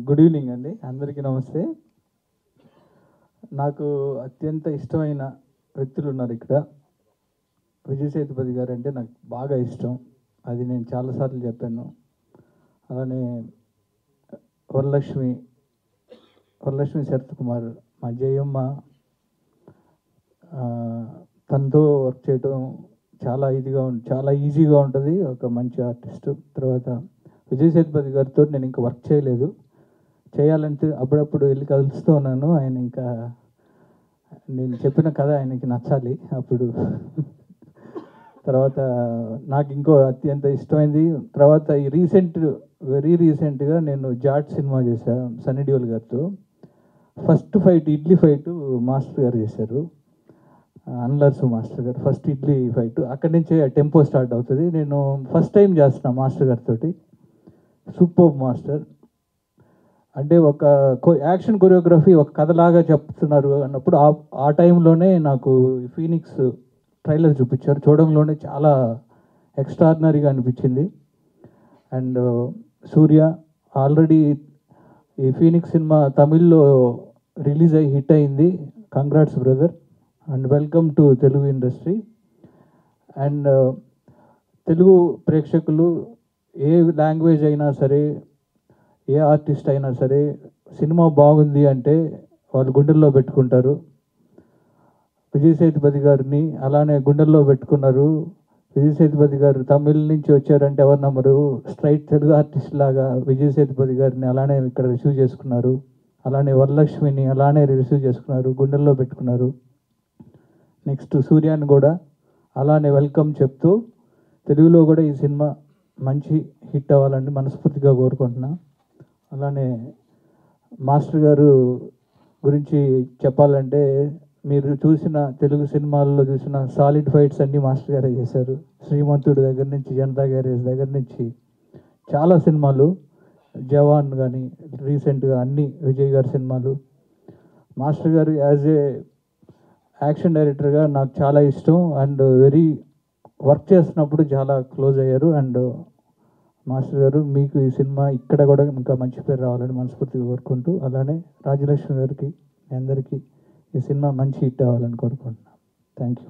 Good evening అండి, అందరికీ నమస్తే. నాకు అత్యంత ఇష్టమైన వ్యక్తులు ఉన్నారు ఇక్కడ. విజయ్ సేతుపతి గారు అంటే నాకు బాగా ఇష్టం, అది నేను చాలాసార్లు చెప్పాను. అలానే వరలక్ష్మి వరలక్ష్మి శరత్ కుమార్, మా జయమ్మ, తనతో వర్క్ చేయడం చాలా ఈజీగా ఉంటుంది. ఒక మంచి ఆర్టిస్ట్. తర్వాత విజయ్ సేతుపతి గారితో నేను ఇంకా వర్క్ చేయలేదు, చేయాలంటే అప్పుడప్పుడు వెళ్ళి కలుస్తూ ఉన్నాను. ఆయన ఇంకా నేను చెప్పిన కథ ఆయనకి నచ్చాలి అప్పుడు. తర్వాత నాకు ఇంకో అత్యంత ఇష్టమైంది, తర్వాత ఈ వెరీ రీసెంట్గా నేను జాట్ సినిమా చేశాను సన్నీ డియోల్ గారితో. First fight idli fight master గారు చేశారు, అన్లర్సు మాస్టర్ గారు. ఫస్ట్ ఇడ్లీ ఫైట్ అక్కడి నుంచే టెంపో స్టార్ట్ అవుతుంది. నేను ఫస్ట్ టైం చేస్తున్నాను మాస్టర్ గారితో. Super master. అంటే ఒక యాక్షన్ కొరియోగ్రఫీ ఒక కథలాగా చెప్తున్నారు అన్నప్పుడు ఆ టైంలోనే నాకు ఫీనిక్స్ ట్రైలర్ చూపించారు. చూడంలోనే చాలా ఎక్స్ట్రాడినరీగా అనిపించింది. అండ్ సూర్య ఆల్రెడీ ఈ ఫీనిక్స్ సినిమా తమిళ్లో రిలీజ్ అయ్యి హిట్ అయింది. Congrats brother and welcome to Telugu industry. And Telugu ప్రేక్షకులు ఏ లాంగ్వేజ్ అయినా సరే, ఏ ఆర్టిస్ట్ అయినా సరే, సినిమా బాగుంది అంటే వాళ్ళు గుండెల్లో పెట్టుకుంటారు. విజయ్ సేతుపతి గారిని అలానే గుండెల్లో పెట్టుకున్నారు. విజయ్ సేతుపతి గారు తమిళ్ నుంచి వచ్చారంటే ఎవరు నమ్మరు. స్ట్రైట్ తెలుగు ఆర్టిస్ట్ లాగా విజయ్ సేతుపతి గారిని అలానే ఇక్కడ రిసీవ్ చేసుకున్నారు. అలానే వరలక్ష్మిని అలానే రిసీవ్ చేసుకున్నారు, గుండెల్లో పెట్టుకున్నారు. నెక్స్ట్ సూర్యాని కూడా అలానే వెల్కమ్ చెప్తూ తెలుగులో కూడా ఈ సినిమా మంచి హిట్ అవ్వాలని మనస్ఫూర్తిగా కోరుకుంటున్నా. అలానే మాస్టర్ గారు గురించి చెప్పాలంటే, మీరు చూసిన తెలుగు సినిమాల్లో చూసిన సాలిడ్ ఫైట్స్ అన్నీ మాస్టర్ గారే చేశారు. శ్రీమంతుడి దగ్గర నుంచి, జనతా గ్యారేజ్ దగ్గర నుంచి చాలా సినిమాలు, జవాన్ కానీ రీసెంట్గా అన్ని విజయ్ గారి సినిమాలు. మాస్టర్ గారు యాజ్ ఏ యాక్షన్ డైరెక్టర్గా నాకు చాలా ఇష్టం. అండ్ వర్క్ చేస్తున్నప్పుడు చాలా క్లోజ్ అయ్యారు. అండ్ మాస్టర్ గారు, మీకు ఈ సినిమా ఇక్కడ కూడా ఇంకా మంచి పేరు రావాలని మనస్ఫూర్తిగా కోరుకుంటూ, అలానే రాజలక్ష్మి గారికి, అందరికీ ఈ సినిమా మంచి హిట్ అవ్వాలని కోరుకుంటున్నాను. Thank you.